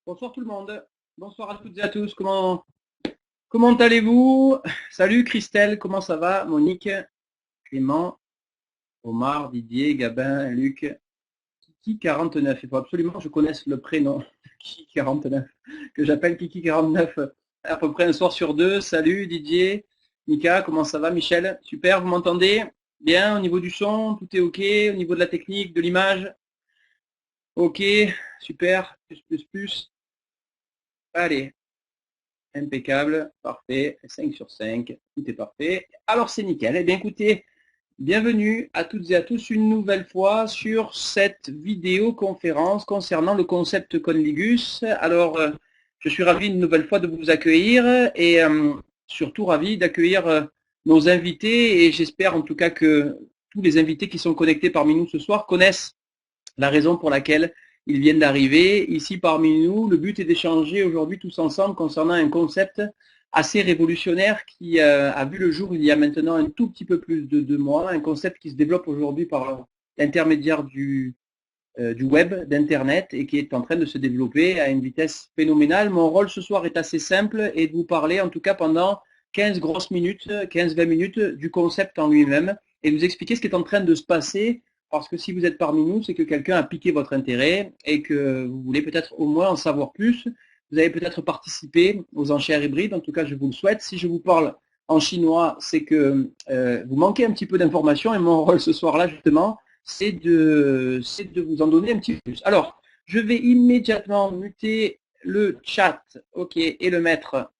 Bonsoir tout le monde. Bonsoir à toutes et à tous. Comment allez-vous? Salut Christelle, comment ça va? Monique, Clément, Omar, Didier, Gabin, Luc, Kiki49. Il faut absolument que je connaisse le prénom Kiki49, que j'appelle Kiki49 à peu près un soir sur deux. Salut Didier, Mika, comment ça va? Michel, super, vous m'entendez? Bien, au niveau du son, tout est OK, au niveau de la technique, de l'image, OK, super, plus. Allez, impeccable, parfait, 5 sur 5, tout est parfait. Alors c'est nickel. Eh bien écoutez, bienvenue à toutes et à tous une nouvelle fois sur cette vidéoconférence concernant le concept Conligus. Alors je suis ravi une nouvelle fois de vous accueillir et surtout ravi d'accueillir nos invités et j'espère en tout cas que tous les invités qui sont connectés parmi nous ce soir connaissent la raison pour laquelle ils viennent d'arriver ici parmi nous. Le but est d'échanger aujourd'hui tous ensemble concernant un concept assez révolutionnaire qui a vu le jour il y a maintenant un tout petit peu plus de 2 mois, un concept qui se développe aujourd'hui par l'intermédiaire du web, d'Internet, et qui est en train de se développer à une vitesse phénoménale. Mon rôle ce soir est assez simple et de vous parler en tout cas pendant 15 grosses minutes, 15-20 minutes du concept en lui-même et vous expliquer ce qui est en train de se passer parce que si vous êtes parmi nous, c'est que quelqu'un a piqué votre intérêt et que vous voulez peut-être au moins en savoir plus. Vous avez peut-être participé aux enchères hybrides, en tout cas je vous le souhaite. Si je vous parle en chinois, c'est que vous manquez un petit peu d'informations et mon rôle ce soir-là justement, c'est de vous en donner un petit peu plus. Alors, je vais immédiatement muter le chat, OK, et le mettre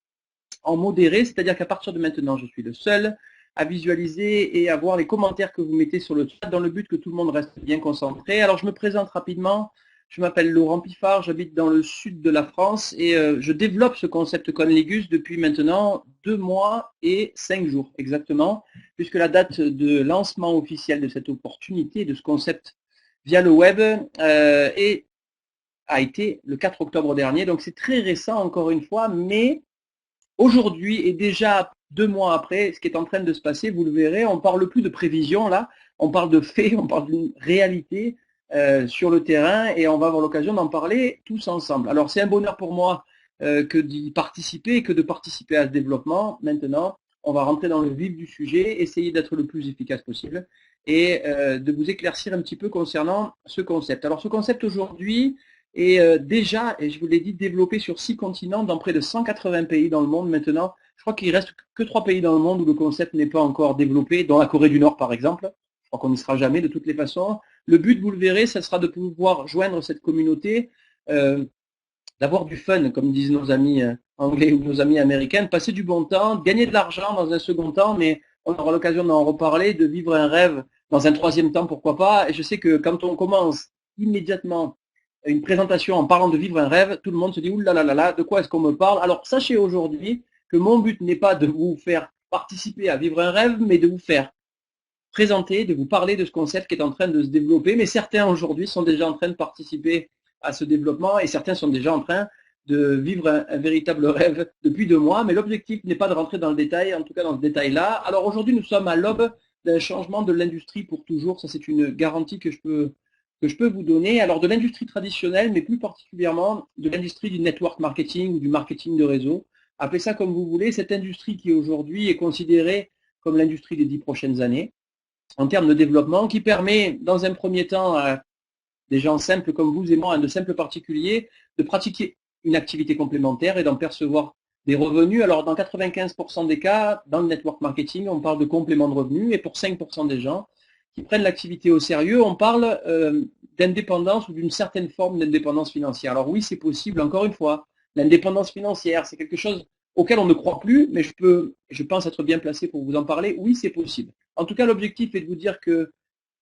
en modéré, c'est-à-dire qu'à partir de maintenant, je suis le seul à visualiser et à voir les commentaires que vous mettez sur le chat dans le but que tout le monde reste bien concentré. Alors, je me présente rapidement. Je m'appelle Laurent Piffard, j'habite dans le sud de la France et je développe ce concept Conligus depuis maintenant 2 mois et 5 jours exactement, puisque la date de lancement officiel de cette opportunité, de ce concept via le web, a été le 4 octobre dernier. Donc c'est très récent encore une fois, mais aujourd'hui et déjà 2 mois après, ce qui est en train de se passer, vous le verrez, on ne parle plus de prévision là, on parle de faits, on parle d'une réalité sur le terrain et on va avoir l'occasion d'en parler tous ensemble. Alors c'est un bonheur pour moi que d'y participer et que de participer à ce développement. Maintenant, on va rentrer dans le vif du sujet, essayer d'être le plus efficace possible et de vous éclaircir un petit peu concernant ce concept. Alors ce concept aujourd'hui, et déjà, et je vous l'ai dit, développé sur 6 continents, dans près de 180 pays dans le monde maintenant. Je crois qu'il reste que 3 pays dans le monde où le concept n'est pas encore développé, dont la Corée du Nord par exemple. Je crois qu'on n'y sera jamais de toutes les façons. Le but, vous le verrez, ce sera de pouvoir joindre cette communauté, d'avoir du fun, comme disent nos amis anglais ou nos amis américains, de passer du bon temps, de gagner de l'argent dans un second temps, mais on aura l'occasion d'en reparler, de vivre un rêve dans un troisième temps, pourquoi pas. Et je sais que quand on commence immédiatement une présentation en parlant de vivre un rêve, tout le monde se dit oulala, là là là, de quoi est-ce qu'on me parle? Alors sachez aujourd'hui que mon but n'est pas de vous faire participer à vivre un rêve, mais de vous faire présenter, de vous parler de ce concept qui est en train de se développer. Mais certains aujourd'hui sont déjà en train de participer à ce développement et certains sont déjà en train de vivre un véritable rêve depuis 2 mois. Mais l'objectif n'est pas de rentrer dans le détail, en tout cas dans ce détail-là. Alors aujourd'hui, nous sommes à l'aube d'un changement de l'industrie pour toujours. Ça, c'est une garantie que je peux vous donner. Alors de l'industrie traditionnelle, mais plus particulièrement de l'industrie du network marketing ou du marketing de réseau. Appelez ça comme vous voulez. Cette industrie qui aujourd'hui est considérée comme l'industrie des 10 prochaines années en termes de développement, qui permet dans un premier temps à des gens simples comme vous et moi, de simples particuliers, de pratiquer une activité complémentaire et d'en percevoir des revenus. Alors dans 95% des cas, dans le network marketing, on parle de complément de revenus et pour 5% des gens qui prennent l'activité au sérieux, on parle d'indépendance ou d'une certaine forme d'indépendance financière. Alors oui, c'est possible, encore une fois, l'indépendance financière, c'est quelque chose auquel on ne croit plus, mais je pense être bien placé pour vous en parler. Oui, c'est possible. En tout cas, l'objectif est de vous dire que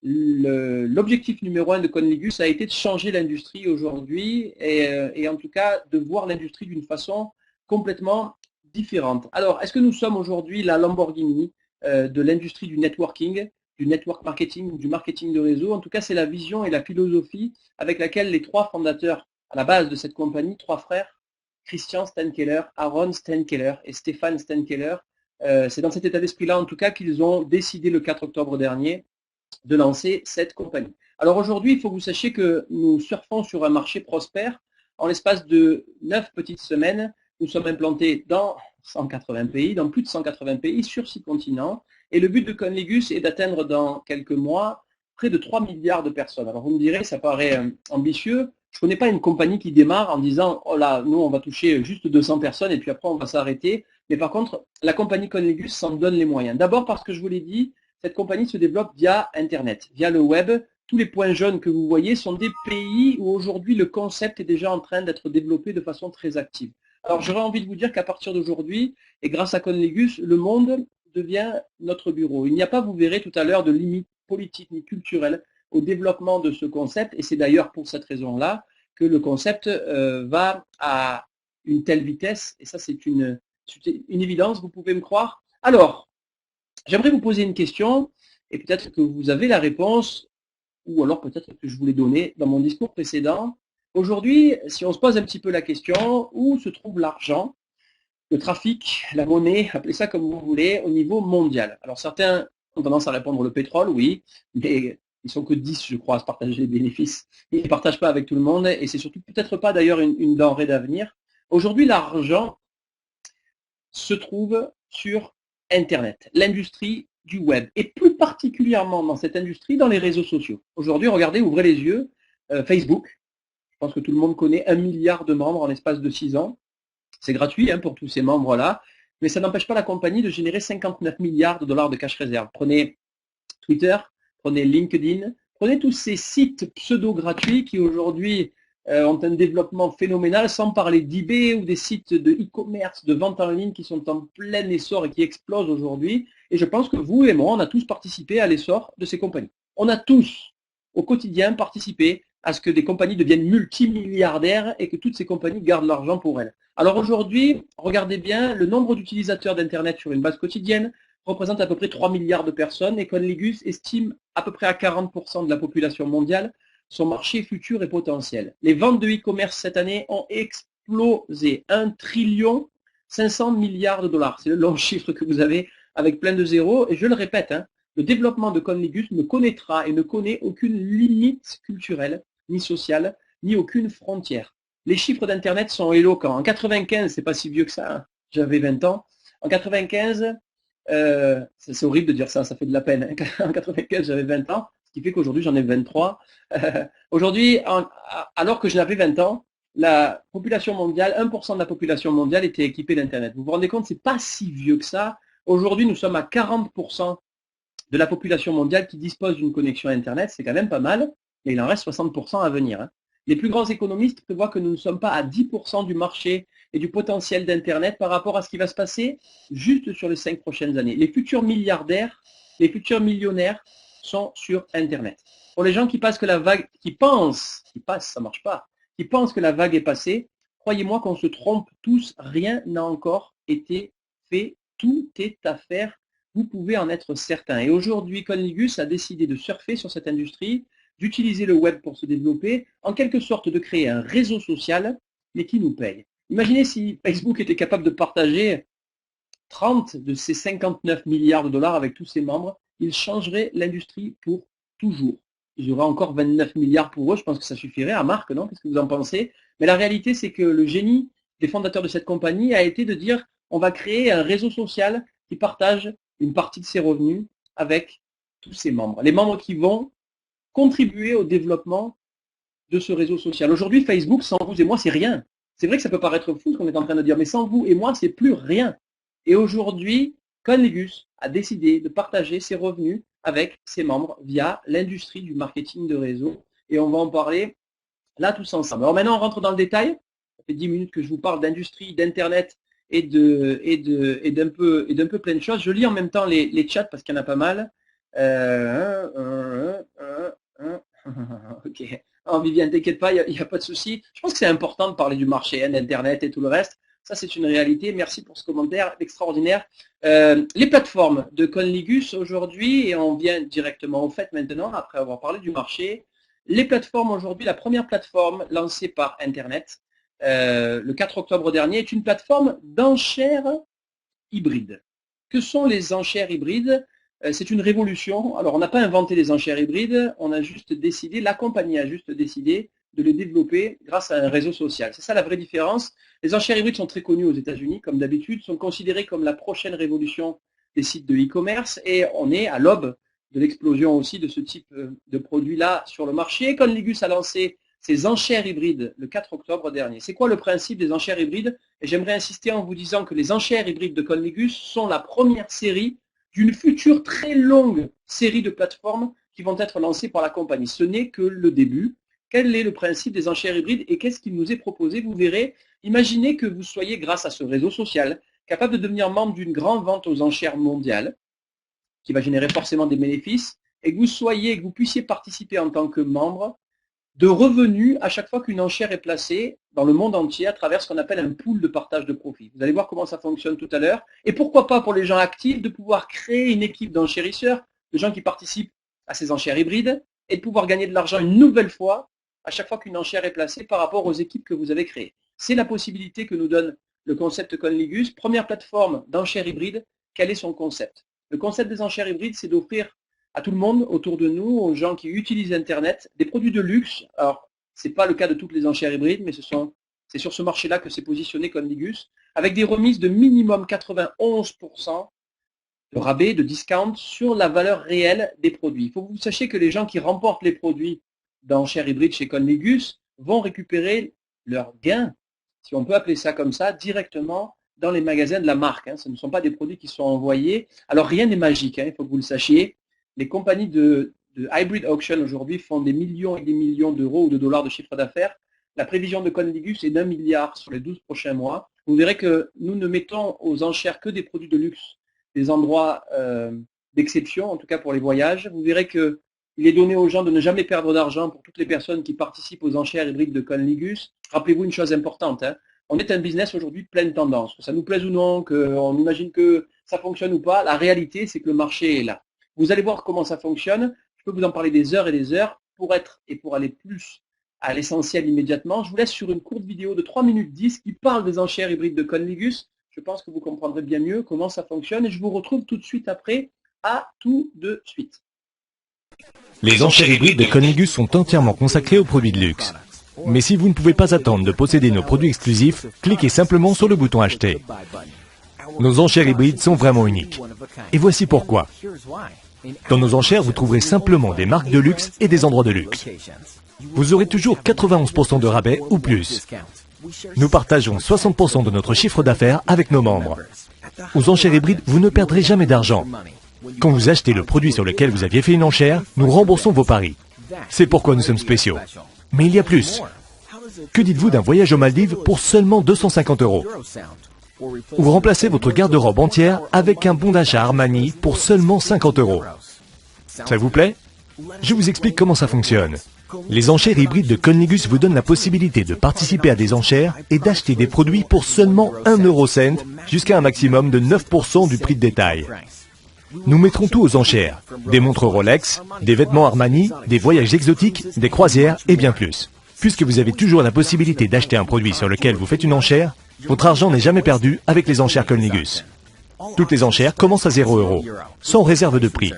l'objectif numéro 1 de Conligus a été de changer l'industrie aujourd'hui et en tout cas de voir l'industrie d'une façon complètement différente. Alors, est-ce que nous sommes aujourd'hui la Lamborghini de l'industrie du networking, du network marketing ou du marketing de réseau? En tout cas, c'est la vision et la philosophie avec laquelle les 3 fondateurs à la base de cette compagnie, 3 frères, Christian Stenkeller, Aaron Stenkeller et Stéphane Stenkeller, c'est dans cet état d'esprit-là en tout cas qu'ils ont décidé le 4 octobre dernier de lancer cette compagnie. Alors aujourd'hui, il faut que vous sachiez que nous surfons sur un marché prospère, En l'espace de 9 petites semaines, nous sommes implantés dans 180 pays, dans plus de 180 pays, sur 6 continents. Et le but de Conligus est d'atteindre dans quelques mois près de 3 milliards de personnes. Alors vous me direz, ça paraît ambitieux. Je ne connais pas une compagnie qui démarre en disant, oh là, nous on va toucher juste 200 personnes et puis après on va s'arrêter. Mais par contre, la compagnie Conligus s'en donne les moyens. D'abord parce que je vous l'ai dit, cette compagnie se développe via Internet, via le web. Tous les points jaunes que vous voyez sont des pays où aujourd'hui le concept est déjà en train d'être développé de façon très active. Alors j'aurais envie de vous dire qu'à partir d'aujourd'hui, et grâce à Conligus, le monde devient notre bureau. Il n'y a pas, vous verrez tout à l'heure, de limite politique ni culturelle au développement de ce concept, et c'est d'ailleurs pour cette raison-là que le concept va à une telle vitesse, et ça c'est une évidence, vous pouvez me croire. Alors, j'aimerais vous poser une question, et peut-être que vous avez la réponse, ou alors peut-être que je vous l'ai donnée dans mon discours précédent. Aujourd'hui, si on se pose un petit peu la question, où se trouve l'argent, le trafic, la monnaie, appelez ça comme vous voulez, au niveau mondial? Alors certains ont tendance à répondre le pétrole, oui, mais ils sont que 10, je crois, à se partager les bénéfices. Ils ne partagent pas avec tout le monde, et c'est surtout peut-être pas d'ailleurs une denrée d'avenir. Aujourd'hui, l'argent se trouve sur Internet, l'industrie du web, et plus particulièrement dans cette industrie, dans les réseaux sociaux. Aujourd'hui, regardez, ouvrez les yeux, Facebook, je pense que tout le monde connaît 1 milliard de membres en l'espace de 6 ans. C'est gratuit pour tous ces membres-là, mais ça n'empêche pas la compagnie de générer 59 milliards de dollars de cash réserve. Prenez Twitter, prenez LinkedIn, prenez tous ces sites pseudo-gratuits qui aujourd'hui ont un développement phénoménal, sans parler d'eBay ou des sites de e-commerce, de vente en ligne qui sont en plein essor et qui explosent aujourd'hui. Et je pense que vous et moi, on a tous participé à l'essor de ces compagnies. On a tous, au quotidien, participé à ce que des compagnies deviennent multimilliardaires et que toutes ces compagnies gardent l'argent pour elles. Alors aujourd'hui, regardez bien, le nombre d'utilisateurs d'Internet sur une base quotidienne représente à peu près 3 milliards de personnes et Conligus estime à peu près à 40% de la population mondiale son marché futur et potentiel. Les ventes de e-commerce cette année ont explosé, 1 trillion 500 milliards de dollars. C'est le long chiffre que vous avez avec plein de zéros. Et je le répète, le développement de Conligus ne connaîtra et ne connaît aucune limite culturelle, ni sociale, ni aucune frontière. Les chiffres d'Internet sont éloquents. En 95, c'est pas si vieux que ça, j'avais 20 ans. En 95, c'est horrible de dire ça, ça fait de la peine. En 95, j'avais 20 ans, ce qui fait qu'aujourd'hui, j'en ai 23. Aujourd'hui, alors que je n'avais 20 ans, la population mondiale, 1% de la population mondiale était équipée d'Internet. Vous vous rendez compte, c'est pas si vieux que ça. Aujourd'hui, nous sommes à 40% de la population mondiale qui dispose d'une connexion Internet. C'est quand même pas mal, mais il en reste 60% à venir. Les plus grands économistes prévoient que nous ne sommes pas à 10% du marché et du potentiel d'Internet par rapport à ce qui va se passer juste sur les 5 prochaines années. Les futurs milliardaires, les futurs millionnaires sont sur Internet. Pour les gens qui pensent que la vague, ça marche pas, qui pensent que la vague est passée, croyez-moi qu'on se trompe tous, rien n'a encore été fait, tout est à faire, vous pouvez en être certain. Et aujourd'hui, Conligus a décidé de surfer sur cette industrie, d'utiliser le web pour se développer, en quelque sorte de créer un réseau social, mais qui nous paye. Imaginez si Facebook était capable de partager 30 de ces 59 milliards de dollars avec tous ses membres, il changerait l'industrie pour toujours. Il y aura encore 29 milliards pour eux, je pense que ça suffirait à Marc, non? Qu'est-ce que vous en pensez? Mais la réalité, c'est que le génie des fondateurs de cette compagnie a été de dire on va créer un réseau social qui partage une partie de ses revenus avec tous ses membres. Les membres qui vont contribuer au développement de ce réseau social. Aujourd'hui, Facebook, sans vous et moi, c'est rien. C'est vrai que ça peut paraître fou ce qu'on est en train de dire, mais sans vous et moi, c'est plus rien. Et aujourd'hui, Conligus a décidé de partager ses revenus avec ses membres via l'industrie du marketing de réseau. Et on va en parler là tous ensemble. Alors maintenant, on rentre dans le détail. Ça fait 10 minutes que je vous parle d'industrie, d'Internet et d'un peu plein de choses. Je lis en même temps les chats parce qu'il y en a pas mal. Ok. Oh, Viviane, t'inquiète pas, il n'y a pas de souci. Je pense que c'est important de parler du marché, d'Internet et tout le reste. Ça, c'est une réalité. Merci pour ce commentaire extraordinaire. Les plateformes de Conligus aujourd'hui, et on vient directement au fait maintenant, après avoir parlé du marché. Les plateformes aujourd'hui, la première plateforme lancée par Internet, le 4 octobre dernier, est une plateforme d'enchères hybrides. Que sont les enchères hybrides? C'est une révolution. Alors, on n'a pas inventé les enchères hybrides, on a juste décidé, la compagnie a juste décidé de les développer grâce à un réseau social. C'est ça la vraie différence. Les enchères hybrides sont très connues aux États-Unis, comme d'habitude, sont considérées comme la prochaine révolution des sites de e-commerce et on est à l'aube de l'explosion aussi de ce type de produit-là sur le marché. Conligus a lancé ses enchères hybrides le 4 octobre dernier. C'est quoi le principe des enchères hybrides? Et j'aimerais insister en vous disant que les enchères hybrides de Conligus sont la première série d'une future très longue série de plateformes qui vont être lancées par la compagnie. Ce n'est que le début. Quel est le principe des enchères hybrides et qu'est-ce qui nous est proposé? Vous verrez, imaginez que vous soyez, grâce à ce réseau social, capable de devenir membre d'une grande vente aux enchères mondiale, qui va générer forcément des bénéfices, et que vous puissiez participer en tant que membre de revenus à chaque fois qu'une enchère est placée dans le monde entier à travers ce qu'on appelle un pool de partage de profit. Vous allez voir comment ça fonctionne tout à l'heure. Et pourquoi pas pour les gens actifs de pouvoir créer une équipe d'enchérisseurs, de gens qui participent à ces enchères hybrides, et de pouvoir gagner de l'argent une nouvelle fois à chaque fois qu'une enchère est placée par rapport aux équipes que vous avez créées. C'est la possibilité que nous donne le concept Conligus. Première plateforme d'enchères hybrides, quel est son concept? Le concept des enchères hybrides, c'est d'offrir à tout le monde autour de nous, aux gens qui utilisent Internet, des produits de luxe. Alors, ce n'est pas le cas de toutes les enchères hybrides, mais c'est sur ce marché-là que s'est positionné Conligus, avec des remises de minimum 91% de rabais, de discount sur la valeur réelle des produits. Il faut que vous sachiez que les gens qui remportent les produits d'enchères hybrides chez Conligus vont récupérer leurs gains, si on peut appeler ça comme ça, directement dans les magasins de la marque. Ce ne sont pas des produits qui sont envoyés. Alors, rien n'est magique, il faut que vous le sachiez. Les compagnies de hybrid auction aujourd'hui font des millions et des millions d'euros ou de dollars de chiffre d'affaires. La prévision de Conligus est d'1 milliard sur les 12 prochains mois. Vous verrez que nous ne mettons aux enchères que des produits de luxe, des endroits d'exception, en tout cas pour les voyages. Vous verrez qu'il est donné aux gens de ne jamais perdre d'argent pour toutes les personnes qui participent aux enchères hybrides de Conligus. Rappelez-vous une chose importante, on est un business aujourd'hui pleine tendance. Que ça nous plaise ou non, qu'on imagine que ça fonctionne ou pas, la réalité c'est que le marché est là. Vous allez voir comment ça fonctionne. Je peux vous en parler des heures et des heures. Pour aller plus à l'essentiel immédiatement, je vous laisse sur une courte vidéo de 3 minutes 10 qui parle des enchères hybrides de Conligus. Je pense que vous comprendrez bien mieux comment ça fonctionne et je vous retrouve tout de suite après. À tout de suite. Les enchères hybrides de Conligus sont entièrement consacrées aux produits de luxe. Mais si vous ne pouvez pas attendre de posséder nos produits exclusifs, cliquez simplement sur le bouton Acheter. Nos enchères hybrides sont vraiment uniques. Et voici pourquoi. Dans nos enchères, vous trouverez simplement des marques de luxe et des endroits de luxe. Vous aurez toujours 91% de rabais ou plus. Nous partageons 60% de notre chiffre d'affaires avec nos membres. Aux enchères hybrides, vous ne perdrez jamais d'argent. Quand vous achetez le produit sur lequel vous aviez fait une enchère, nous remboursons vos paris. C'est pourquoi nous sommes spéciaux. Mais il y a plus. Que dites-vous d'un voyage aux Maldives pour seulement 250 €? Ou remplacez votre garde-robe entière avec un bon d'achat Armani pour seulement 50 €. Ça vous plaît? Je vous explique comment ça fonctionne. Les enchères hybrides de Conligus vous donnent la possibilité de participer à des enchères et d'acheter des produits pour seulement 1 eurocent jusqu'à un maximum de 9% du prix de détail. Nous mettrons tout aux enchères. Des montres Rolex, des vêtements Armani, des voyages exotiques, des croisières et bien plus. Puisque vous avez toujours la possibilité d'acheter un produit sur lequel vous faites une enchère, votre argent n'est jamais perdu avec les enchères Conligus. Toutes les enchères commencent à 0 €, sans réserve de prix,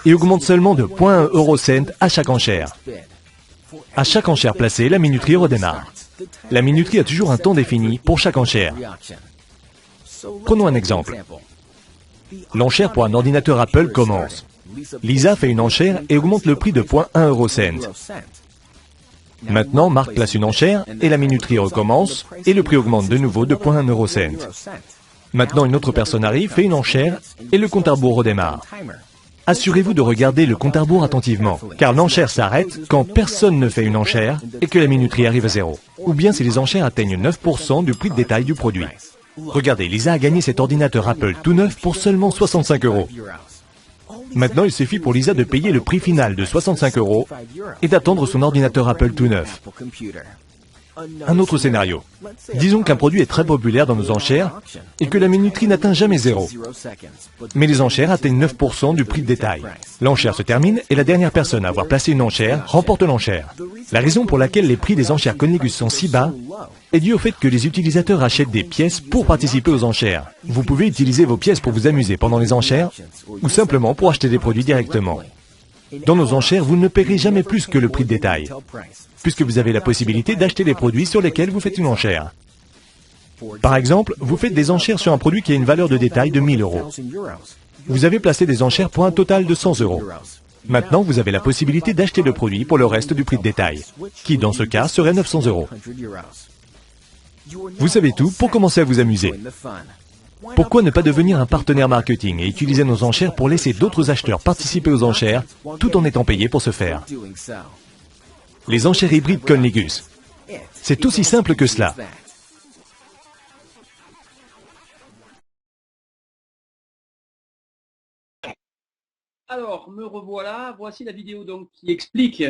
et augmentent seulement de 0,1 eurocent à chaque enchère. À chaque enchère placée, la minuterie redémarre. La minuterie a toujours un temps défini pour chaque enchère. Prenons un exemple. L'enchère pour un ordinateur Apple commence. Lisa fait une enchère et augmente le prix de 0,1 eurocent. Maintenant, Marc place une enchère et la minuterie recommence et le prix augmente de nouveau de 0,1 eurocent. Maintenant, une autre personne arrive, fait une enchère et le compte à rebours redémarre. Assurez-vous de regarder le compte à rebours attentivement, car l'enchère s'arrête quand personne ne fait une enchère et que la minuterie arrive à 0. Ou bien si les enchères atteignent 9% du prix de détail du produit. Regardez, Lisa a gagné cet ordinateur Apple tout neuf pour seulement 65 €. Maintenant, il suffit pour Lisa de payer le prix final de 65 € et d'attendre son ordinateur Apple tout neuf. Un autre scénario. Disons qu'un produit est très populaire dans nos enchères et que la minuterie n'atteint jamais 0. Mais les enchères atteignent 9% du prix de détail. L'enchère se termine et la dernière personne à avoir placé une enchère remporte l'enchère. La raison pour laquelle les prix des enchères Conligus sont si bas est due au fait que les utilisateurs achètent des pièces pour participer aux enchères. Vous pouvez utiliser vos pièces pour vous amuser pendant les enchères ou simplement pour acheter des produits directement. Dans nos enchères, vous ne paierez jamais plus que le prix de détail, puisque vous avez la possibilité d'acheter les produits sur lesquels vous faites une enchère. Par exemple, vous faites des enchères sur un produit qui a une valeur de détail de 1000 euros. Vous avez placé des enchères pour un total de 100 euros. Maintenant, vous avez la possibilité d'acheter le produit pour le reste du prix de détail, qui dans ce cas serait 900 euros. Vous savez tout pour commencer à vous amuser. Pourquoi ne pas devenir un partenaire marketing et utiliser nos enchères pour laisser d'autres acheteurs participer aux enchères tout en étant payés pour ce faire? Les enchères hybrides Conligus. C'est aussi simple que cela. Alors, me revoilà. Voici la vidéo donc qui explique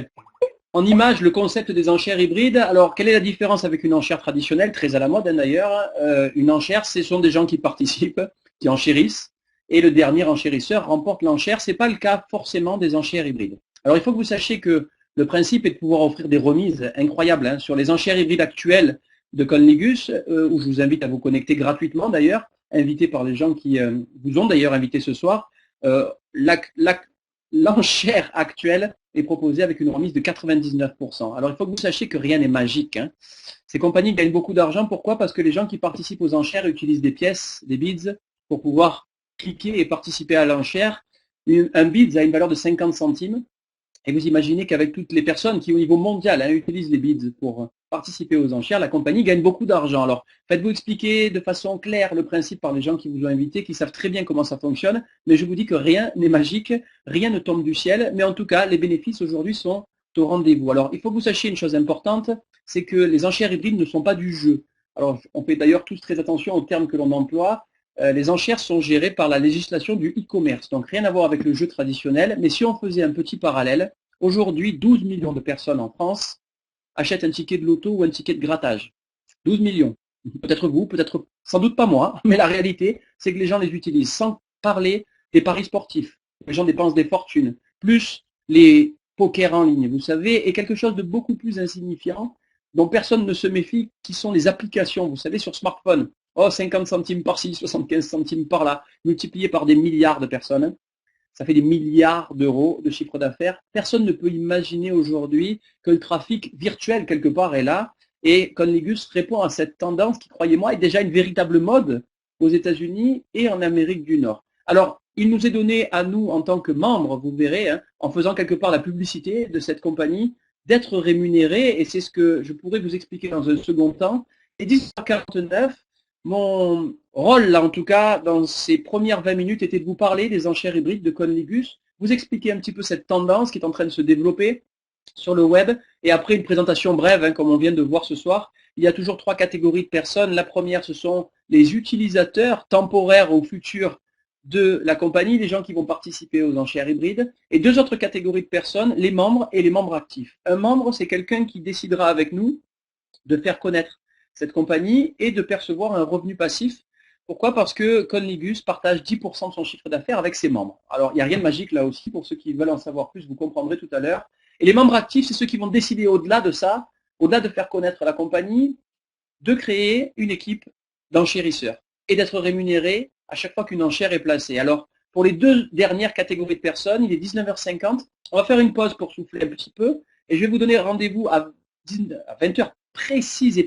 en image le concept des enchères hybrides. Alors, quelle est la différence avec une enchère traditionnelle, très à la mode d'ailleurs? Une enchère, ce sont des gens qui participent, qui enchérissent, et le dernier enchérisseur remporte l'enchère. Ce n'est pas le cas forcément des enchères hybrides. Alors, il faut que vous sachiez que le principe est de pouvoir offrir des remises incroyables sur les enchères hybrides actuelles de Conligus, où je vous invite à vous connecter gratuitement d'ailleurs, invité par les gens qui vous ont d'ailleurs invité ce soir. L'enchère actuelle est proposée avec une remise de 99%. Alors il faut que vous sachiez que rien n'est magique. Ces compagnies gagnent beaucoup d'argent. Pourquoi? Parce que les gens qui participent aux enchères utilisent des pièces, des bids, pour pouvoir cliquer et participer à l'enchère. Un bid a une valeur de 50 centimes. Et vous imaginez qu'avec toutes les personnes qui au niveau mondial utilisent les bids pour participer aux enchères, la compagnie gagne beaucoup d'argent. Alors faites-vous expliquer de façon claire le principe par les gens qui vous ont invité, qui savent très bien comment ça fonctionne, mais je vous dis que rien n'est magique, rien ne tombe du ciel, mais en tout cas les bénéfices aujourd'hui sont au rendez-vous. Alors il faut que vous sachiez une chose importante, c'est que les enchères hybrides ne sont pas du jeu. Alors on fait d'ailleurs tous très attention aux termes que l'on emploie. Les enchères sont gérées par la législation du e-commerce, donc rien à voir avec le jeu traditionnel, mais si on faisait un petit parallèle, aujourd'hui 12 millions de personnes en France achètent un ticket de loto ou un ticket de grattage. 12 millions. Peut-être vous, peut-être sans doute pas moi, mais la réalité, c'est que les gens les utilisent sans parler des paris sportifs. Les gens dépensent des fortunes, plus les pokers en ligne, vous savez, et quelque chose de beaucoup plus insignifiant, dont personne ne se méfie, qui sont les applications, vous savez, sur smartphone. Oh, 50 centimes par-ci, 75 centimes par-là, multiplié par des milliards de personnes. Ça fait des milliards d'euros de chiffre d'affaires. Personne ne peut imaginer aujourd'hui que le trafic virtuel, quelque part, est là. Et Conligus répond à cette tendance qui, croyez-moi, est déjà une véritable mode aux États-Unis et en Amérique du Nord. Alors, il nous est donné à nous, en tant que membres, vous verrez, en faisant quelque part la publicité de cette compagnie, d'être rémunérés, et c'est ce que je pourrais vous expliquer dans un second temps. Et 10h49, mon rôle, là, en tout cas, dans ces premières 20 minutes, était de vous parler des enchères hybrides de Conligus, vous expliquer un petit peu cette tendance qui est en train de se développer sur le web, et après une présentation brève, comme on vient de voir ce soir. Il y a toujours 3 catégories de personnes. La première, ce sont les utilisateurs temporaires ou futurs de la compagnie, les gens qui vont participer aux enchères hybrides, et 2 autres catégories de personnes, les membres et les membres actifs. Un membre, c'est quelqu'un qui décidera avec nous de faire connaître cette compagnie et de percevoir un revenu passif. Pourquoi? Parce que Conligus partage 10% de son chiffre d'affaires avec ses membres. Alors, il n'y a rien de magique là aussi. Pour ceux qui veulent en savoir plus, vous comprendrez tout à l'heure. Et les membres actifs, c'est ceux qui vont décider au-delà de ça, au-delà de faire connaître la compagnie, de créer une équipe d'enchérisseurs et d'être rémunérés à chaque fois qu'une enchère est placée. Alors, pour les 2 dernières catégories de personnes, il est 19h50. On va faire une pause pour souffler un petit peu et je vais vous donner rendez-vous à 20h précises et